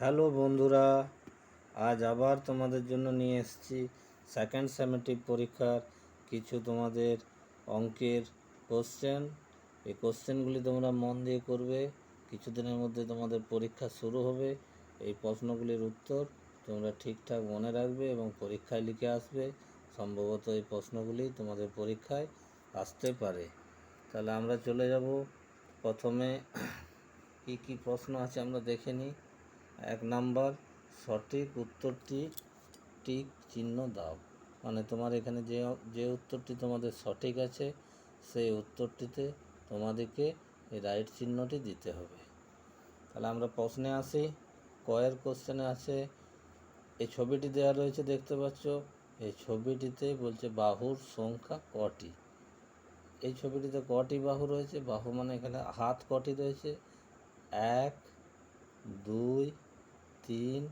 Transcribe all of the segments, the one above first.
Hello বন্ধুরা, আজ আবার তোমাদের জন্য নিয়ে এসেছি সেকেন্ড সেমেটিভ পরীক্ষার কিছু তোমাদের অঙ্কের কোশ্চেন। এই কোশ্চেনগুলি তোমরা মন দিয়ে করবে। কিছুদিনের মধ্যে তোমাদের পরীক্ষা শুরু হবে। এই প্রশ্নগুলির উত্তর তোমরা ঠিকঠাক মনে রাখবে এবং পরীক্ষায় লিখে আসবে। সম্ভবত এই প্রশ্নগুলি তোমাদের পরীক্ষায় আসতে পারে। তাহলে আমরা চলে যাব। প্রথমে কি প্রশ্ন আছে আমরা দেখে নিই। 1 নাম্বার, সঠিক উত্তরটি টিক চিহ্ন দাও। মানে তোমার এখানে যে উত্তরটি তোমাদের সঠিক আছে সেই উত্তরটিতে তোমাদেরকে এই রাইট চিহ্নটি দিতে হবে। তাহলে আমরা প্রশ্নে আসি। কয়ের কোশ্চেনে আছে, এই ছবিটি দেওয়া রয়েছে দেখতে পাচ্ছ। এই ছবিটিতে বলছে বাহুর সংখ্যা কটি। এই ছবিটিতে কটি বাহু রয়েছে? বাহু মানে এখানে হাত কটি রয়েছে? 1, 2, 3,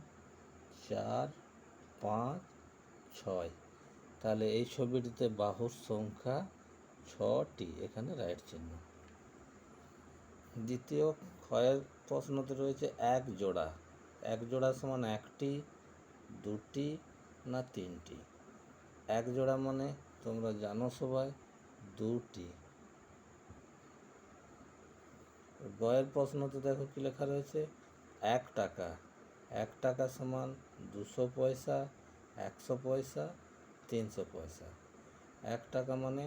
4, 5, 6। তাহলে এই ছবিটিতে বাহুর সংখ্যা 6টি, এখানে রাইট চিহ্ন। দ্বিতীয় ক্ষয়ের প্রশ্নতে রয়েছে এক জোড়া। এক জোড়া সমান একটি, দুটি না তিনটি? এক জোড়া মানে তোমরা জানো সবাই দুটি। গয়ের প্রশ্নতে দেখো কি লেখা রয়েছে, 1 টাকা। 1 টাকা সমান 200 পয়সা, 100 পয়সা, 300 পয়সা। 1 টাকা মানে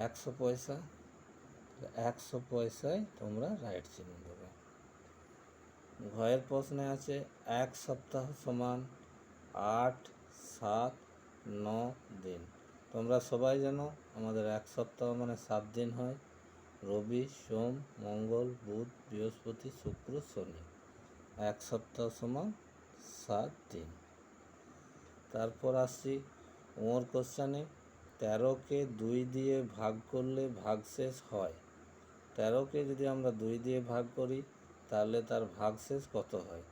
100 পয়সা। 100 পয়সায় তোমরা রাইট চিহ্ন দেবে। ঘয়ের প্রশ্নে আছে 1 সপ্তাহ সমান 8, 7, 9 দিন। তোমরা সবাই জানো আমাদের 1 সপ্তাহ মানে 7 দিন হয়। রবি, সোম, মঙ্গল, বুধ, বৃহস্পতি, শুক্র, শনি। 1 সপ্তাহ সমান 7 দিন। তারপর আসছি ওর কোশ্চেনে, 13কে 2 দিয়ে ভাগ করলে ভাগশেষ হয়। 13কে যদি আমরা 2 দিয়ে ভাগ করি তাহলে তার ভাগশেষ কত হয়?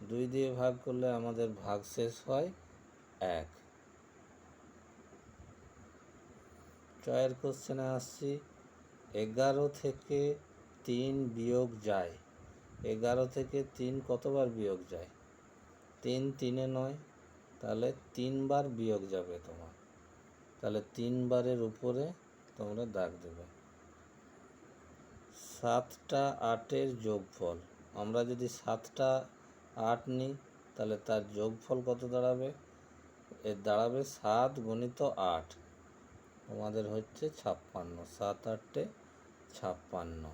2 দিয়ে ভাগ করলে আমাদের ভাগশেষ হয় 1। ছয়ের কোশ্চেনে আসছি, 11 থেকে 3 বিয়োগ যায়। 11 থেকে 3 কতবার বিয়োগ যায়? 3 3-এ 9, তাহলে 3 বার বিয়োগ যাবে তোমার। তাহলে 3 বারের উপরে তোমরা দাগ দেবে। 7টা 8-এর যোগফল। আমরা যদি 7টা 8 নিই তাহলে তার যোগফল কত দাঁড়াবে? এর দাঁড়াবে 7 গুণিত 8, তোমাদের হচ্ছে 56। 7 8-এ 56।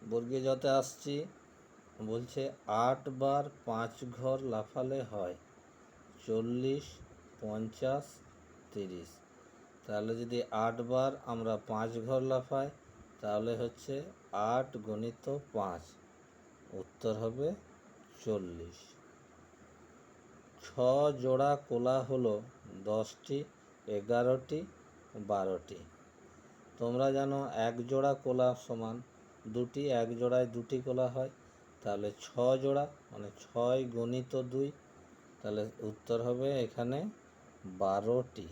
বর্গীয় জতে আসছি, বলছে 8 বার 5 ঘর লাফালে হয় 40, 50, 30। তাহলে যদি 8 বার আমরা 5 ঘর লাফাই তাহলে হচ্ছে 8 গুণিত 5, উত্তর হবে 40। 6 জোড়া কোলা হলো 10টি, 11টি, 12টি। তোমরা জানো এক জোড়া কোলা সমান 2টি, এক জোড়ায় 2টি কোলা হয়। তাহলে 6 জোড়া মানে 6 গুণিত 2, তাহলে উত্তর হবে এখানে 12টি।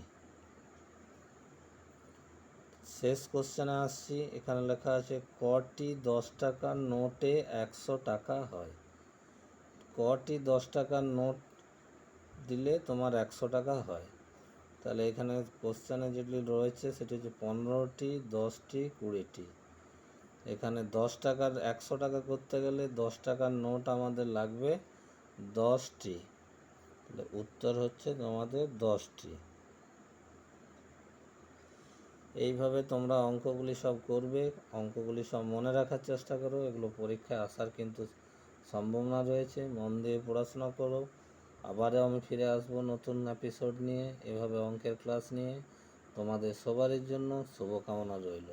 শেষ কোশ্চেনে আসছি। এখানে লেখা আছে কটি 10 টাকার নোটে 100 টাকা হয়। কটি 10 টাকার নোট দিলে তোমার 100 টাকা হয়? তাহলে এখানে কোশ্চেনে যেগুলি রয়েছে সেটি হচ্ছে 15টি, 10টি, 20টি। এখানে 10 টাকার 100 টাকা করতে গেলে 10 টাকার নোট আমাদের লাগবে 10টি। তাহলে উত্তর হচ্ছে তোমাদের 10টি। এইভাবে তোমরা অঙ্কগুলি সব করবে, অঙ্কগুলি সব মনে রাখার চেষ্টা করো। এগুলো পরীক্ষায় আসার কিন্তু সম্ভাবনা রয়েছে। মন দিয়ে পড়াশোনা করো। আবারও আমি ফিরে আসবো নতুন এপিসোড নিয়ে, এভাবে অঙ্কের ক্লাস নিয়ে। তোমাদের সবারই জন্য শুভকামনা রইল।